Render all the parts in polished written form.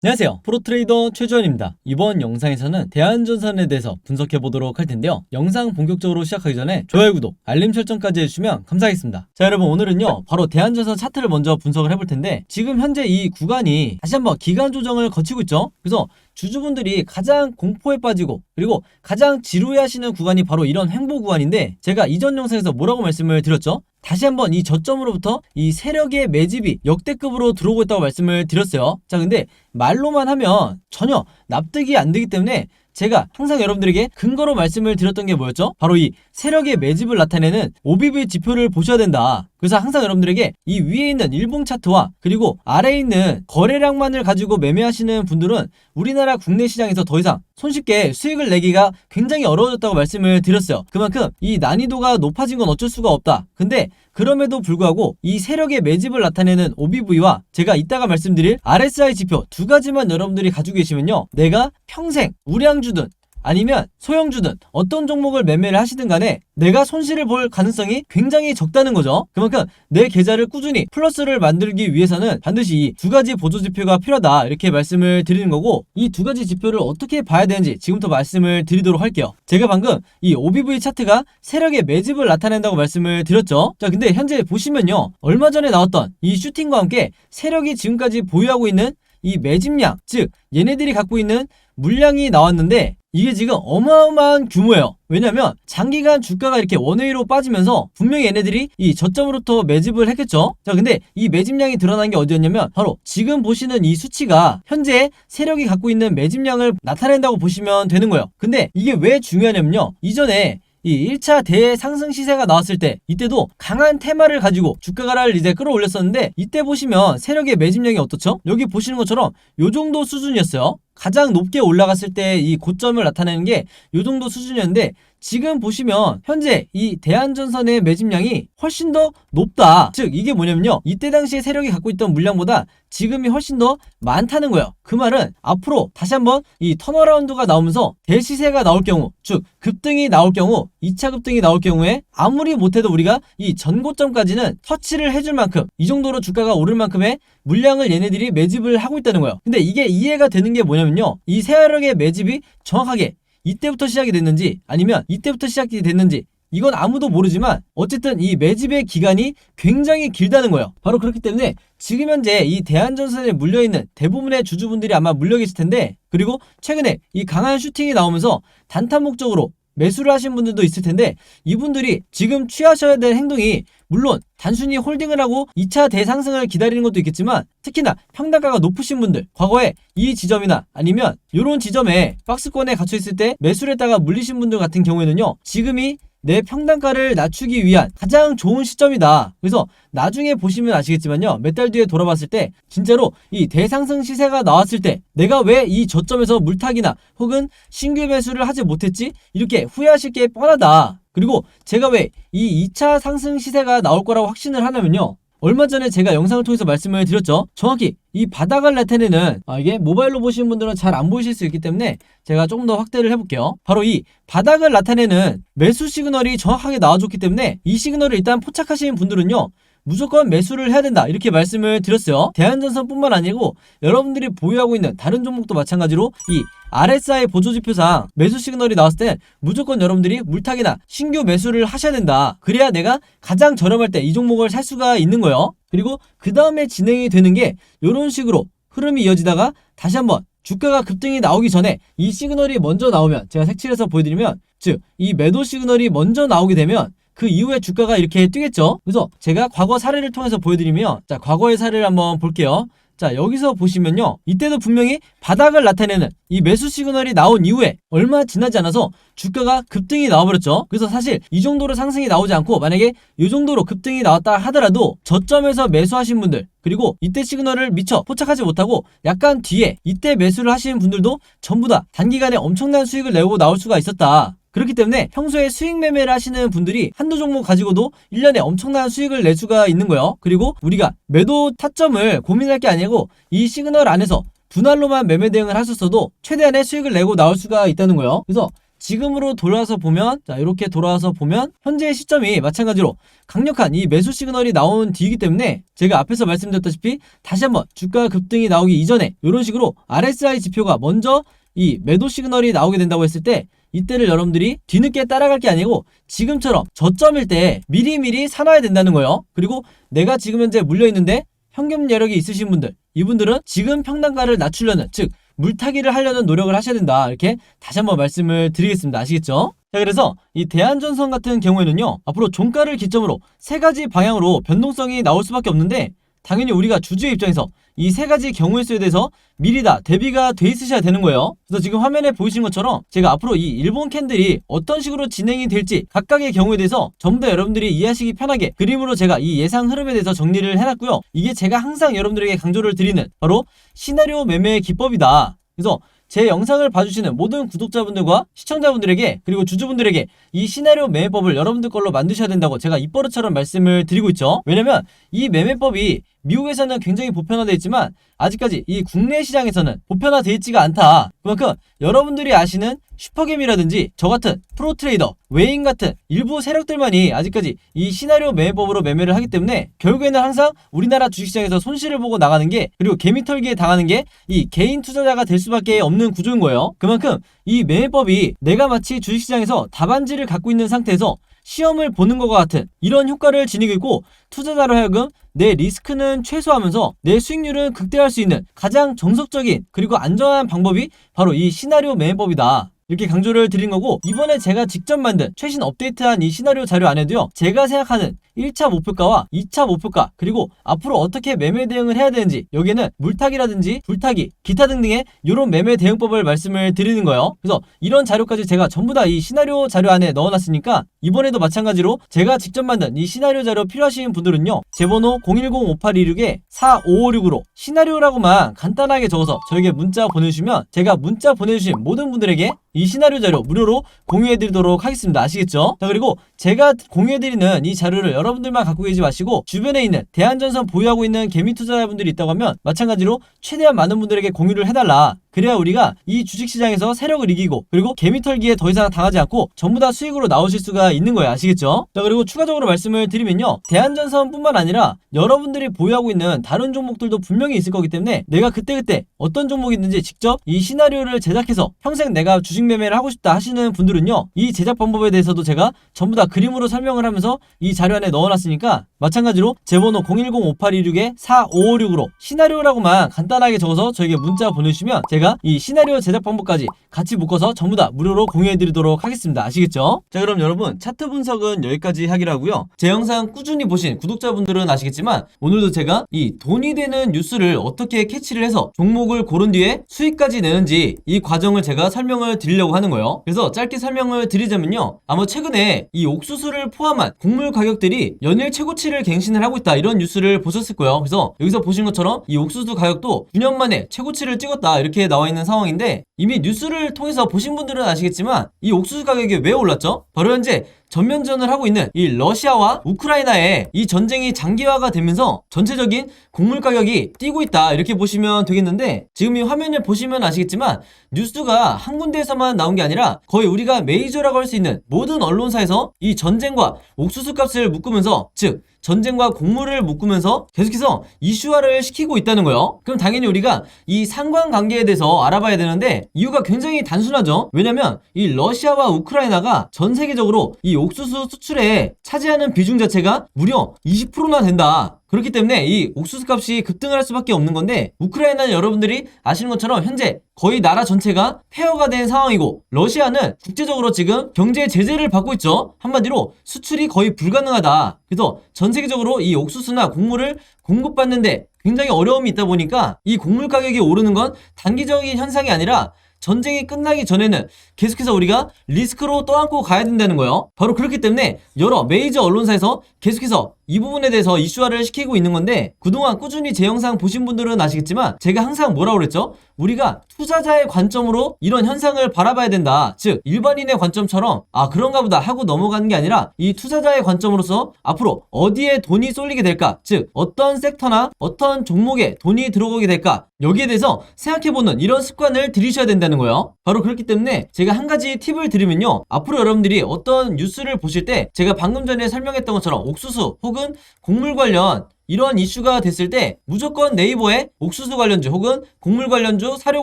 안녕하세요, 프로트레이더 최주원입니다. 이번 영상에서는 대한전선에 대해서 분석해보도록 할 텐데요, 영상 본격적으로 시작하기 전에 좋아요, 구독, 알림 설정까지 해주시면 감사하겠습니다. 자, 여러분, 오늘은요 바로 대한전선 차트를 먼저 분석을 해볼 텐데, 지금 현재 이 구간이 다시 한번 기간 조정을 거치고 있죠. 그래서 주주분들이 가장 공포에 빠지고 그리고 가장 지루해하시는 구간이 바로 이런 횡보 구간인데, 제가 이전 영상에서 뭐라고 말씀을 드렸죠? 다시 한번 이 저점으로부터 이 세력의 매집이 역대급으로 들어오고 있다고 말씀을 드렸어요. 자, 근데 말로만 하면 전혀 납득이 안 되기 때문에 제가 항상 여러분들에게 근거로 말씀을 드렸던 게 뭐였죠? 바로 이 세력의 매집을 나타내는 OBV 지표를 보셔야 된다. 그래서 항상 여러분들에게 이 위에 있는 일봉 차트와 그리고 아래에 있는 거래량만을 가지고 매매하시는 분들은 우리나라 국내 시장에서 더 이상 손쉽게 수익을 내기가 굉장히 어려워졌다고 말씀을 드렸어요. 그만큼 이 난이도가 높아진 건 어쩔 수가 없다. 근데 그럼에도 불구하고 이 세력의 매집을 나타내는 OBV와 제가 이따가 말씀드릴 RSI 지표 두 가지만 여러분들이 가지고 계시면요, 내가 평생 우량주든 아니면 소형주든 어떤 종목을 매매를 하시든 간에 내가 손실을 볼 가능성이 굉장히 적다는 거죠. 그만큼 내 계좌를 꾸준히 플러스를 만들기 위해서는 반드시 이 두 가지 보조지표가 필요하다, 이렇게 말씀을 드리는 거고, 이 두 가지 지표를 어떻게 봐야 되는지 지금부터 말씀을 드리도록 할게요. 제가 방금 이 OBV 차트가 세력의 매집을 나타낸다고 말씀을 드렸죠. 자, 근데 현재 보시면요, 얼마 전에 나왔던 이 슈팅과 함께 세력이 지금까지 보유하고 있는 이 매집량, 즉 얘네들이 갖고 있는 물량이 나왔는데 이게 지금 어마어마한 규모예요. 왜냐면 장기간 주가가 이렇게 원웨이로 빠지면서 분명히 얘네들이 이 저점으로부터 매집을 했겠죠. 자, 근데 이 매집량이 드러난 게 어디였냐면 바로 지금 보시는 이 수치가 현재 세력이 갖고 있는 매집량을 나타낸다고 보시면 되는 거예요. 근데 이게 왜 중요하냐면요, 이전에 이 1차 대상승 시세가 나왔을 때 이때도 강한 테마를 가지고 주가를 이제 끌어올렸었는데, 이때 보시면 세력의 매집량이 어떻죠? 여기 보시는 것처럼 요 정도 수준이었어요. 가장 높게 올라갔을 때 이 고점을 나타내는 게 요 정도 수준이었는데, 지금 보시면 현재 이 대한전선의 매집량이 훨씬 더 높다. 즉 이게 뭐냐면요, 이때 당시에 세력이 갖고 있던 물량보다 지금이 훨씬 더 많다는 거예요. 그 말은 앞으로 다시 한번 이 턴어라운드가 나오면서 대시세가 나올 경우, 즉 급등이 나올 경우, 2차 급등이 나올 경우에 아무리 못해도 우리가 이 전고점까지는 터치를 해줄 만큼, 이 정도로 주가가 오를 만큼의 물량을 얘네들이 매집을 하고 있다는 거예요. 근데 이게 이해가 되는 게 뭐냐면요, 이 세력의 매집이 정확하게 이때부터 시작이 됐는지 아니면 이때부터 시작이 됐는지 이건 아무도 모르지만 어쨌든 이 매집의 기간이 굉장히 길다는 거예요. 바로 그렇기 때문에 지금 현재 이 대한전선에 물려있는 대부분의 주주분들이 아마 물려 계실 텐데, 그리고 최근에 이 강한 슈팅이 나오면서 단타 목적으로 매수를 하신 분들도 있을 텐데, 이분들이 지금 취하셔야 될 행동이 물론 단순히 홀딩을 하고 2차 대상승을 기다리는 것도 있겠지만, 특히나 평단가가 높으신 분들, 과거에 이 지점이나 아니면 이런 지점에 박스권에 갇혀 있을 때 매수를 했다가 물리신 분들 같은 경우에는요, 지금이 내 평단가를 낮추기 위한 가장 좋은 시점이다. 그래서 나중에 보시면 아시겠지만요, 몇 달 뒤에 돌아봤을 때 진짜로 이 대상승 시세가 나왔을 때 내가 왜 이 저점에서 물타기나 혹은 신규 매수를 하지 못했지, 이렇게 후회하실 게 뻔하다. 그리고 제가 왜 이 2차 상승 시세가 나올 거라고 확신을 하냐면요, 얼마 전에 제가 영상을 통해서 말씀을 드렸죠. 정확히 이 바닥을 나타내는, 이게 모바일로 보시는 분들은 잘 안 보이실 수 있기 때문에 제가 조금 더 확대를 해볼게요. 바로 이 바닥을 나타내는 매수 시그널이 정확하게 나와줬기 때문에 이 시그널을 일단 포착하시는 분들은요, 무조건 매수를 해야 된다, 이렇게 말씀을 드렸어요. 대한전선뿐만 아니고 여러분들이 보유하고 있는 다른 종목도 마찬가지로 이 RSI 보조지표상 매수 시그널이 나왔을 때 무조건 여러분들이 물타기나 신규 매수를 하셔야 된다. 그래야 내가 가장 저렴할 때 이 종목을 살 수가 있는 거예요. 그리고 그 다음에 진행이 되는 게 이런 식으로 흐름이 이어지다가 다시 한번 주가가 급등이 나오기 전에 이 시그널이 먼저 나오면, 제가 색칠해서 보여드리면, 즉 이 매도 시그널이 먼저 나오게 되면 그 이후에 주가가 이렇게 뛰겠죠. 그래서 제가 과거 사례를 통해서 보여드리면, 자, 과거의 사례를 한번 볼게요. 자, 여기서 보시면요, 이때도 분명히 바닥을 나타내는 이 매수 시그널이 나온 이후에 얼마 지나지 않아서 주가가 급등이 나와버렸죠. 그래서 사실 이 정도로 상승이 나오지 않고 만약에 이 정도로 급등이 나왔다 하더라도 저점에서 매수하신 분들, 그리고 이때 시그널을 미처 포착하지 못하고 약간 뒤에 이때 매수를 하시는 분들도 전부 다 단기간에 엄청난 수익을 내고 나올 수가 있었다. 그렇기 때문에 평소에 수익 매매를 하시는 분들이 한두 종목 가지고도 1년에 엄청난 수익을 낼 수가 있는 거예요. 그리고 우리가 매도 타점을 고민할 게 아니고 이 시그널 안에서 분할로만 매매 대응을 하셨어도 최대한의 수익을 내고 나올 수가 있다는 거예요. 그래서 지금으로 돌아와서 보면, 자, 이렇게 돌아와서 보면 현재의 시점이 마찬가지로 강력한 이 매수 시그널이 나온 뒤이기 때문에 제가 앞에서 말씀드렸다시피 다시 한번 주가 급등이 나오기 이전에 이런 식으로 RSI 지표가 먼저 이 매도 시그널이 나오게 된다고 했을 때 이때를 여러분들이 뒤늦게 따라갈 게 아니고 지금처럼 저점일 때 미리미리 사놔야 된다는 거예요. 그리고 내가 지금 현재 물려있는데 현금 여력이 있으신 분들, 이분들은 지금 평단가를 낮추려는, 즉 물타기를 하려는 노력을 하셔야 된다. 이렇게 다시 한번 말씀을 드리겠습니다. 아시겠죠? 자, 그래서 이 대한전선 같은 경우에는요, 앞으로 종가를 기점으로 세 가지 방향으로 변동성이 나올 수밖에 없는데 당연히 우리가 주주의 입장에서 이 세 가지 경우의 수에 대해서 미리 다 대비가 돼 있으셔야 되는 거예요. 그래서 지금 화면에 보이시는 것처럼 제가 앞으로 이 일본 캔들이 어떤 식으로 진행이 될지 각각의 경우에 대해서 전부 다 여러분들이 이해하시기 편하게 그림으로 제가 이 예상 흐름에 대해서 정리를 해놨고요. 이게 제가 항상 여러분들에게 강조를 드리는 바로 시나리오 매매의 기법이다. 그래서 제 영상을 봐주시는 모든 구독자분들과 시청자분들에게 그리고 주주분들에게 이 시나리오 매매법을 여러분들 걸로 만드셔야 된다고 제가 입버릇처럼 말씀을 드리고 있죠. 왜냐면 이 매매법이 미국에서는 굉장히 보편화되어 있지만 아직까지 이 국내 시장에서는 보편화되어 있지가 않다. 그만큼 여러분들이 아시는 슈퍼겜이라든지 저 같은 프로트레이더, 외인 같은 일부 세력들만이 아직까지 이 시나리오 매매법으로 매매를 하기 때문에 결국에는 항상 우리나라 주식시장에서 손실을 보고 나가는 게, 그리고 개미털기에 당하는 게 이 개인 투자자가 될 수밖에 없는 구조인 거예요. 그만큼 이 매매법이 내가 마치 주식시장에서 답안지를 갖고 있는 상태에서 시험을 보는 것과 같은 이런 효과를 지니고 있고, 투자자로 하여금 내 리스크는 최소화하면서 내 수익률은 극대화할 수 있는 가장 정석적인 그리고 안전한 방법이 바로 이 시나리오 매매법이다. 이렇게 강조를 드린 거고, 이번에 제가 직접 만든 최신 업데이트한 이 시나리오 자료 안에도요, 제가 생각하는 1차 목표가와 2차 목표가, 그리고 앞으로 어떻게 매매 대응을 해야 되는지, 여기에는 물타기라든지 불타기, 기타 등등의 이런 매매 대응법을 말씀을 드리는 거예요. 그래서 이런 자료까지 제가 전부 다 이 시나리오 자료 안에 넣어놨으니까 이번에도 마찬가지로 제가 직접 만든 이 시나리오 자료 필요하신 분들은요, 제 번호 010-5826-4556으로 시나리오라고만 간단하게 적어서 저에게 문자 보내주시면 제가 문자 보내주신 모든 분들에게 이 시나리오 자료 무료로 공유해드리도록 하겠습니다. 아시겠죠? 자, 그리고 제가 공유해드리는 이 자료를 여러분들만 갖고 계지 마시고 주변에 있는 대한전선 보유하고 있는 개미 투자자분들이 있다고 하면 마찬가지로 최대한 많은 분들에게 공유를 해달라. 그래야 우리가 이 주식시장에서 세력을 이기고 그리고 개미털기에 더 이상 당하지 않고 전부 다 수익으로 나오실 수가 있는 거예요. 아시겠죠? 자, 그리고 추가적으로 말씀을 드리면요, 대한전선뿐만 아니라 여러분들이 보유하고 있는 다른 종목들도 분명히 있을 거기 때문에 내가 그때그때 어떤 종목이 있는지 직접 이 시나리오를 제작해서 평생 내가 주식 매매를 하고 싶다 하시는 분들은요, 이 제작 방법에 대해서도 제가 전부 다 그림으로 설명을 하면서 이 자료 안에 넣어놨으니까 마찬가지로 제 번호 010-5826-4556으로 시나리오라고만 간단하게 적어서 저에게 문자 보내주시면 제가 이 시나리오 제작 방법까지 같이 묶어서 전부 다 무료로 공유해드리도록 하겠습니다. 아시겠죠? 자, 그럼 여러분 차트 분석은 여기까지 하기로 하고요. 제 영상 꾸준히 보신 구독자분들은 아시겠지만 오늘도 제가 이 돈이 되는 뉴스를 어떻게 캐치를 해서 종목을 고른 뒤에 수익까지 내는지 이 과정을 제가 설명을 드리려고 하는 거예요. 그래서 짧게 설명을 드리자면요, 아마 최근에 이 옥수수를 포함한 곡물 가격들이 연일 최고치를 갱신을 하고 있다, 이런 뉴스를 보셨을 거예요. 그래서 여기서 보신 것처럼 이 옥수수 가격도 9년 만에 최고치를 찍었다, 이렇게 나와 있는 상황인데, 이미 뉴스를 통해서 보신 분들은 아시겠지만 이 옥수수 가격이 왜 올랐죠? 바로 현재 전면전을 하고 있는 이 러시아와 우크라이나의 이 전쟁이 장기화가 되면서 전체적인 곡물 가격이 뛰고 있다, 이렇게 보시면 되겠는데, 지금 이 화면을 보시면 아시겠지만 뉴스가 한 군데에서만 나온 게 아니라 거의 우리가 메이저라고 할 수 있는 모든 언론사에서 이 전쟁과 옥수수 값을 묶으면서, 즉 전쟁과 곡물을 묶으면서 계속해서 이슈화를 시키고 있다는 거예요. 그럼 당연히 우리가 이 상관관계에 대해서 알아봐야 되는데 이유가 굉장히 단순하죠. 왜냐면 이 러시아와 우크라이나가 전 세계적으로 이 옥수수 수출에 차지하는 비중 자체가 무려 20%나 된다. 그렇기 때문에 이 옥수수 값이 급등할 수밖에 없는 건데, 우크라이나는 여러분들이 아시는 것처럼 현재 거의 나라 전체가 폐허가 된 상황이고, 러시아는 국제적으로 지금 경제 제재를 받고 있죠. 한마디로 수출이 거의 불가능하다. 그래서 전 세계적으로 이 옥수수나 곡물을 공급받는데 굉장히 어려움이 있다 보니까 이 곡물 가격이 오르는 건 단기적인 현상이 아니라 전쟁이 끝나기 전에는 계속해서 우리가 리스크로 떠안고 가야 된다는 거예요. 바로 그렇기 때문에 여러 메이저 언론사에서 계속해서 이 부분에 대해서 이슈화를 시키고 있는 건데, 그동안 꾸준히 제 영상 보신 분들은 아시겠지만 제가 항상 뭐라고 그랬죠? 우리가 투자자의 관점으로 이런 현상을 바라봐야 된다. 즉 일반인의 관점처럼 그런가 보다 하고 넘어가는 게 아니라 이 투자자의 관점으로서 앞으로 어디에 돈이 쏠리게 될까, 즉 어떤 섹터나 어떤 종목에 돈이 들어오게 될까, 여기에 대해서 생각해보는 이런 습관을 들이셔야 된다는 거예요. 바로 그렇기 때문에 제가 한 가지 팁을 드리면요, 앞으로 여러분들이 어떤 뉴스를 보실 때 제가 방금 전에 설명했던 것처럼 옥수수 혹은 곡물 관련 이런 이슈가 됐을 때 무조건 네이버에 옥수수 관련주 혹은 곡물 관련주, 사료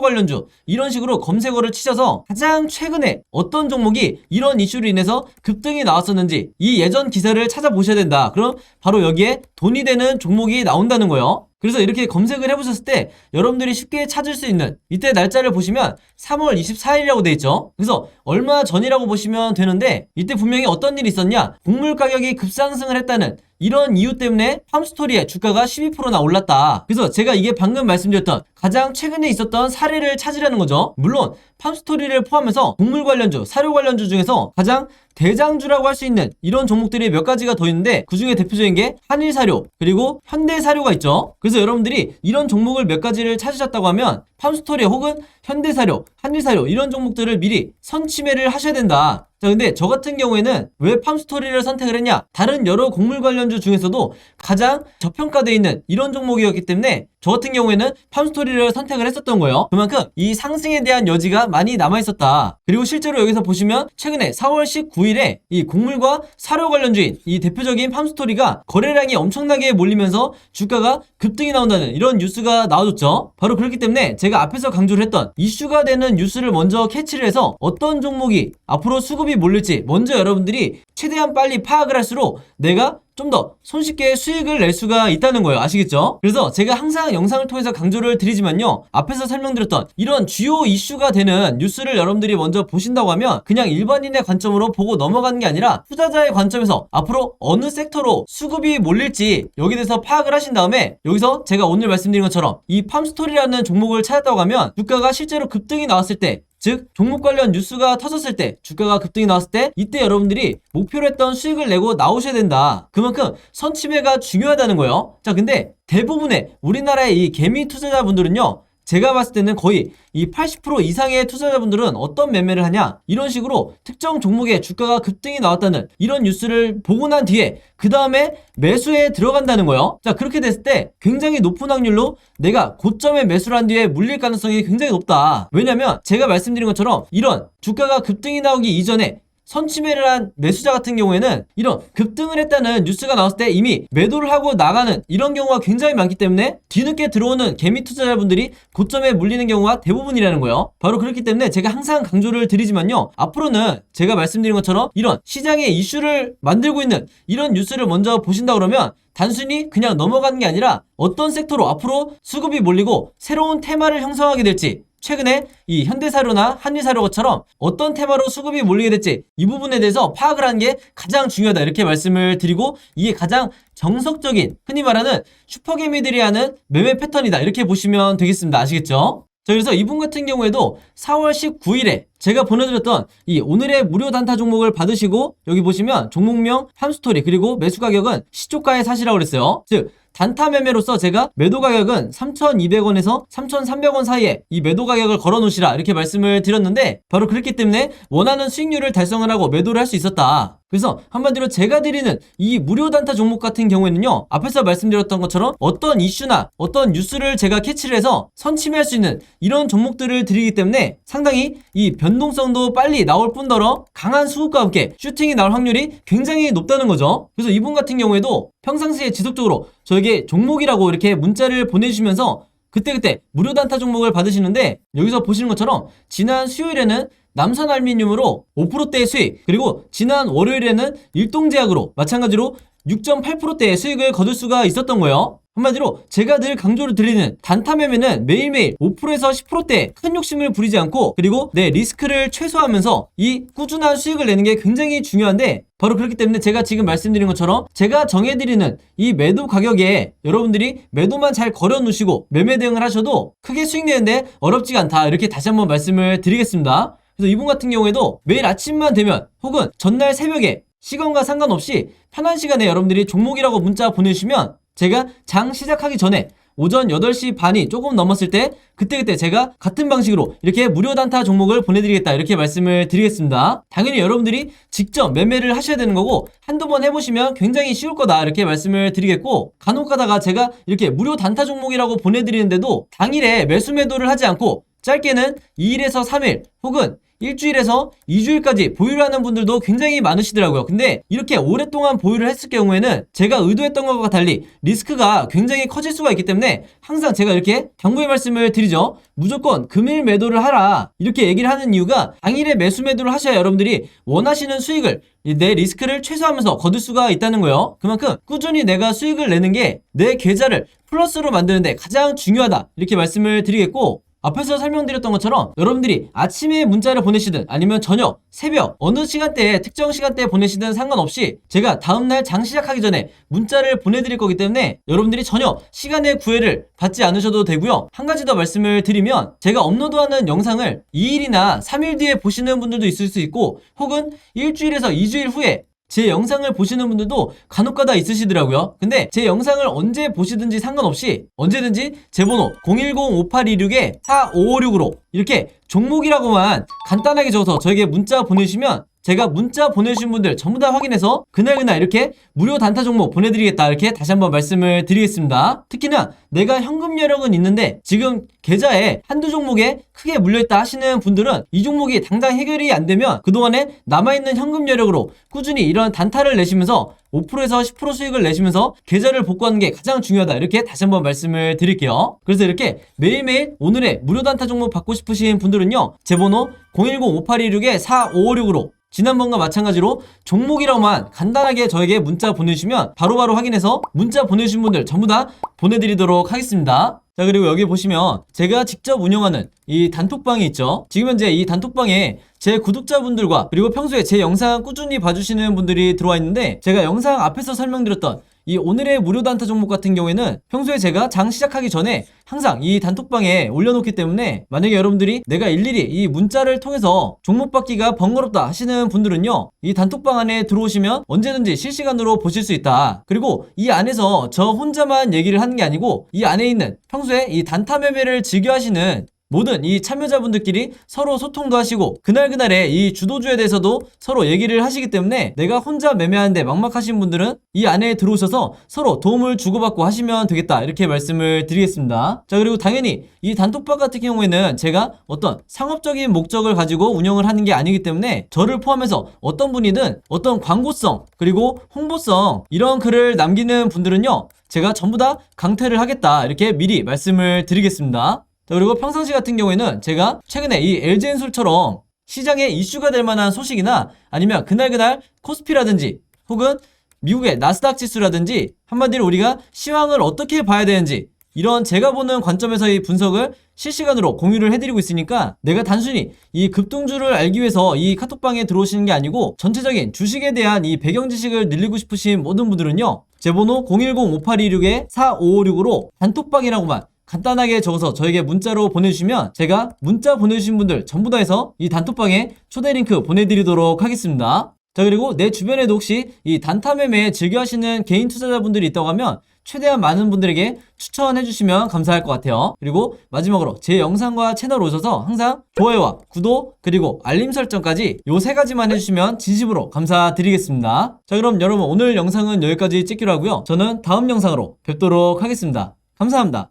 관련주 이런 식으로 검색어를 치셔서 가장 최근에 어떤 종목이 이런 이슈로 인해서 급등이 나왔었는지 이 예전 기사를 찾아보셔야 된다. 그럼 바로 여기에 돈이 되는 종목이 나온다는 거예요. 그래서 이렇게 검색을 해보셨을 때 여러분들이 쉽게 찾을 수 있는 이때 날짜를 보시면 3월 24일이라고 돼 있죠. 그래서 얼마 전이라고 보시면 되는데 이때 분명히 어떤 일이 있었냐, 곡물 가격이 급상승을 했다는 이런 이유 때문에 팜스토리의 주가가 12%나 올랐다. 그래서 제가 이게 방금 말씀드렸던 가장 최근에 있었던 사례를 찾으라는 거죠. 물론 팜스토리를 포함해서 곡물 관련주, 사료 관련주 중에서 가장 대장주라고 할 수 있는 이런 종목들이 몇 가지가 더 있는데 그 중에 대표적인 게 한일사료 그리고 현대사료가 있죠. 그래서 여러분들이 이런 종목을 몇 가지를 찾으셨다고 하면 팜스토리 혹은 현대사료, 한일사료 이런 종목들을 미리 선침해를 하셔야 된다. 자, 근데 저 같은 경우에는 왜 팜스토리를 선택을 했냐? 다른 여러 곡물 관련주 중에서도 가장 저평가되어 있는 이런 종목이었기 때문에 저 같은 경우에는 팜스토리를 선택을 했었던 거예요. 그만큼 이 상승에 대한 여지가 많이 남아있었다. 그리고 실제로 여기서 보시면 최근에 4월 19일에 이 곡물과 사료 관련주인 이 대표적인 팜스토리가 거래량이 엄청나게 몰리면서 주가가 급등이 나온다는 이런 뉴스가 나와줬죠. 바로 그렇기 때문에 제가 앞에서 강조를 했던 이슈가 되는 뉴스를 먼저 캐치를 해서 어떤 종목이 앞으로 수급이 몰릴지 먼저 여러분들이 최대한 빨리 파악을 할수록 내가 좀 더 손쉽게 수익을 낼 수가 있다는 거예요. 아시겠죠? 그래서 제가 항상 영상을 통해서 강조를 드리지만요, 앞에서 설명드렸던 이런 주요 이슈가 되는 뉴스를 여러분들이 먼저 보신다고 하면 그냥 일반인의 관점으로 보고 넘어가는 게 아니라 투자자의 관점에서 앞으로 어느 섹터로 수급이 몰릴지 여기에 대해서 파악을 하신 다음에 여기서 제가 오늘 말씀드린 것처럼 이 팜스토리라는 종목을 찾았다고 하면 주가가 실제로 급등이 나왔을 때, 즉 종목 관련 뉴스가 터졌을 때, 주가가 급등이 나왔을 때 이때 여러분들이 목표로 했던 수익을 내고 나오셔야 된다. 그만큼 선침해가 중요하다는 거예요. 자, 근데 대부분의 우리나라의 이 개미 투자자분들은요, 제가 봤을 때는 거의 이 80% 이상의 투자자분들은 어떤 매매를 하냐, 이런 식으로 특정 종목의 주가가 급등이 나왔다는 이런 뉴스를 보고 난 뒤에 그 다음에 매수에 들어간다는 거예요. 자, 그렇게 됐을 때 굉장히 높은 확률로 내가 고점에 매수를 한 뒤에 물릴 가능성이 굉장히 높다. 왜냐면 제가 말씀드린 것처럼 이런 주가가 급등이 나오기 이전에 선침해를 한 매수자 같은 경우에는 이런 급등을 했다는 뉴스가 나왔을 때 이미 매도를 하고 나가는 이런 경우가 굉장히 많기 때문에 뒤늦게 들어오는 개미 투자자분들이 고점에 물리는 경우가 대부분이라는 거예요. 바로 그렇기 때문에 제가 항상 강조를 드리지만요, 앞으로는 제가 말씀드린 것처럼 이런 시장의 이슈를 만들고 있는 이런 뉴스를 먼저 보신다 그러면 단순히 그냥 넘어가는 게 아니라 어떤 섹터로 앞으로 수급이 몰리고 새로운 테마를 형성하게 될지, 최근에 이 현대사료나 한일사료처럼 어떤 테마로 수급이 몰리게 될지 이 부분에 대해서 파악을 하는 게 가장 중요하다, 이렇게 말씀을 드리고 이게 가장 정석적인 흔히 말하는 슈퍼개미들이 하는 매매 패턴이다, 이렇게 보시면 되겠습니다. 아시겠죠? 자, 그래서 이분 같은 경우에도 4월 19일에 제가 보내드렸던 이 오늘의 무료 단타 종목을 받으시고 여기 보시면 종목명 팜스토리 그리고 매수 가격은 시초가에 사시라고 그랬어요. 즉 단타 매매로서 제가 매도 가격은 3,200원에서 3,300원 사이에 이 매도 가격을 걸어 놓으시라, 이렇게 말씀을 드렸는데 바로 그렇기 때문에 원하는 수익률을 달성을 하고 매도를 할 수 있었다. 그래서 한마디로 제가 드리는 이 무료 단타 종목 같은 경우에는요, 앞에서 말씀드렸던 것처럼 어떤 이슈나 어떤 뉴스를 제가 캐치를 해서 선침해할 수 있는 이런 종목들을 드리기 때문에 상당히 이 변동성도 빨리 나올 뿐더러 강한 수급과 함께 슈팅이 나올 확률이 굉장히 높다는 거죠. 그래서 이분 같은 경우에도 평상시에 지속적으로 저에게 종목이라고 이렇게 문자를 보내주시면서 그때그때 무료 단타 종목을 받으시는데 여기서 보시는 것처럼 지난 수요일에는 남선알미늄으로 5%대의 수익, 그리고 지난 월요일에는 일동제약으로 마찬가지로 6.8%대의 수익을 거둘 수가 있었던 거예요. 한마디로 제가 늘 강조를 드리는 단타 매매는 매일매일 5%에서 10%대 큰 욕심을 부리지 않고 그리고 내 리스크를 최소화하면서 이 꾸준한 수익을 내는 게 굉장히 중요한데 바로 그렇기 때문에 제가 지금 말씀드린 것처럼 제가 정해드리는 이 매도 가격에 여러분들이 매도만 잘 걸어 놓으시고 매매 대응을 하셔도 크게 수익 내는데 어렵지가 않다, 이렇게 다시 한번 말씀을 드리겠습니다. 그래서 이분 같은 경우에도 매일 아침만 되면 혹은 전날 새벽에 시간과 상관없이 편한 시간에 여러분들이 종목이라고 문자 보내주시면 제가 장 시작하기 전에 오전 8시 반이 조금 넘었을 때 그때 제가 같은 방식으로 이렇게 무료 단타 종목을 보내드리겠다 이렇게 말씀을 드리겠습니다. 당연히 여러분들이 직접 매매를 하셔야 되는 거고 한두 번 해보시면 굉장히 쉬울 거다 이렇게 말씀을 드리겠고, 간혹 가다가 제가 이렇게 무료 단타 종목이라고 보내드리는데도 당일에 매수 매도를 하지 않고 짧게는 2일에서 3일 혹은 일주일에서 2주일까지 보유를 하는 분들도 굉장히 많으시더라고요. 근데 이렇게 오랫동안 보유를 했을 경우에는 제가 의도했던 것과 달리 리스크가 굉장히 커질 수가 있기 때문에 항상 제가 이렇게 당부의 말씀을 드리죠. 무조건 금일 매도를 하라 이렇게 얘기를 하는 이유가, 당일에 매수 매도를 하셔야 여러분들이 원하시는 수익을, 내 리스크를 최소화하면서 거둘 수가 있다는 거예요. 그만큼 꾸준히 내가 수익을 내는 게 내 계좌를 플러스로 만드는데 가장 중요하다 이렇게 말씀을 드리겠고, 앞에서 설명드렸던 것처럼 여러분들이 아침에 문자를 보내시든 아니면 저녁, 새벽 어느 시간대에 특정 시간대에 보내시든 상관없이 제가 다음날 장 시작하기 전에 문자를 보내드릴 거기 때문에 여러분들이 전혀 시간의 구애를 받지 않으셔도 되고요. 한 가지 더 말씀을 드리면, 제가 업로드하는 영상을 2일이나 3일 뒤에 보시는 분들도 있을 수 있고 혹은 일주일에서 2주일 후에 제 영상을 보시는 분들도 간혹가다 있으시더라고요. 근데 제 영상을 언제 보시든지 상관없이 언제든지 제 번호 010-5826-4556으로 이렇게 종목이라고만 간단하게 적어서 저에게 문자 보내주시면 제가 문자 보내주신 분들 전부 다 확인해서 그날 이렇게 무료 단타 종목 보내드리겠다 이렇게 다시 한번 말씀을 드리겠습니다. 특히나 내가 현금 여력은 있는데 지금 계좌에 한두 종목에 크게 물려있다 하시는 분들은 이 종목이 당장 해결이 안 되면 그동안에 남아있는 현금 여력으로 꾸준히 이런 단타를 내시면서 5%에서 10% 수익을 내시면서 계좌를 복구하는 게 가장 중요하다 이렇게 다시 한번 말씀을 드릴게요. 그래서 이렇게 매일매일 오늘의 무료 단타 종목 받고 싶으신 분들은요, 제 번호 010-5826-4556으로 지난번과 마찬가지로 종목이라고만 간단하게 저에게 문자 보내주시면 바로바로 확인해서 문자 보내주신 분들 전부 다 보내드리도록 하겠습니다. 자, 그리고 여기 보시면 제가 직접 운영하는 이 단톡방이 있죠. 지금 현재 이 단톡방에 제 구독자분들과 그리고 평소에 제 영상 꾸준히 봐주시는 분들이 들어와 있는데, 제가 영상 앞에서 설명드렸던 이 오늘의 무료 단타 종목 같은 경우에는 평소에 제가 장 시작하기 전에 항상 이 단톡방에 올려놓기 때문에 만약에 여러분들이 내가 일일이 이 문자를 통해서 종목 받기가 번거롭다 하시는 분들은요, 이 단톡방 안에 들어오시면 언제든지 실시간으로 보실 수 있다. 그리고 이 안에서 저 혼자만 얘기를 하는 게 아니고 이 안에 있는 평소에 이 단타 매매를 즐겨 하시는 모든 이 참여자분들끼리 서로 소통도 하시고 그날그날의 이 주도주에 대해서도 서로 얘기를 하시기 때문에 내가 혼자 매매하는데 막막하신 분들은 이 안에 들어오셔서 서로 도움을 주고받고 하시면 되겠다 이렇게 말씀을 드리겠습니다. 자, 그리고 당연히 이 단톡방 같은 경우에는 제가 어떤 상업적인 목적을 가지고 운영을 하는 게 아니기 때문에 저를 포함해서 어떤 분이든 어떤 광고성 그리고 홍보성 이런 글을 남기는 분들은요, 제가 전부 다 강퇴를 하겠다 이렇게 미리 말씀을 드리겠습니다. 자, 그리고 평상시 같은 경우에는 제가 최근에 이 LG엔솔처럼 시장에 이슈가 될 만한 소식이나 아니면 그날 코스피라든지 혹은 미국의 나스닥 지수라든지 한마디로 우리가 시황을 어떻게 봐야 되는지 이런 제가 보는 관점에서의 분석을 실시간으로 공유를 해드리고 있으니까 내가 단순히 이 급등주를 알기 위해서 이 카톡방에 들어오시는 게 아니고 전체적인 주식에 대한 이 배경 지식을 늘리고 싶으신 모든 분들은요, 제 번호 010-5826-4556으로 단톡방이라고만 간단하게 적어서 저에게 문자로 보내주시면 제가 문자 보내주신 분들 전부 다 해서 이 단톡방에 초대 링크 보내드리도록 하겠습니다. 자, 그리고 내 주변에도 혹시 이 단타 매매 즐겨 하시는 개인 투자자분들이 있다고 하면 최대한 많은 분들에게 추천해 주시면 감사할 것 같아요. 그리고 마지막으로 제 영상과 채널 오셔서 항상 좋아요와 구독 그리고 알림 설정까지 요 3가지만 해주시면 진심으로 감사드리겠습니다. 자, 그럼 여러분 오늘 영상은 여기까지 찍기로 하고요. 저는 다음 영상으로 뵙도록 하겠습니다. 감사합니다.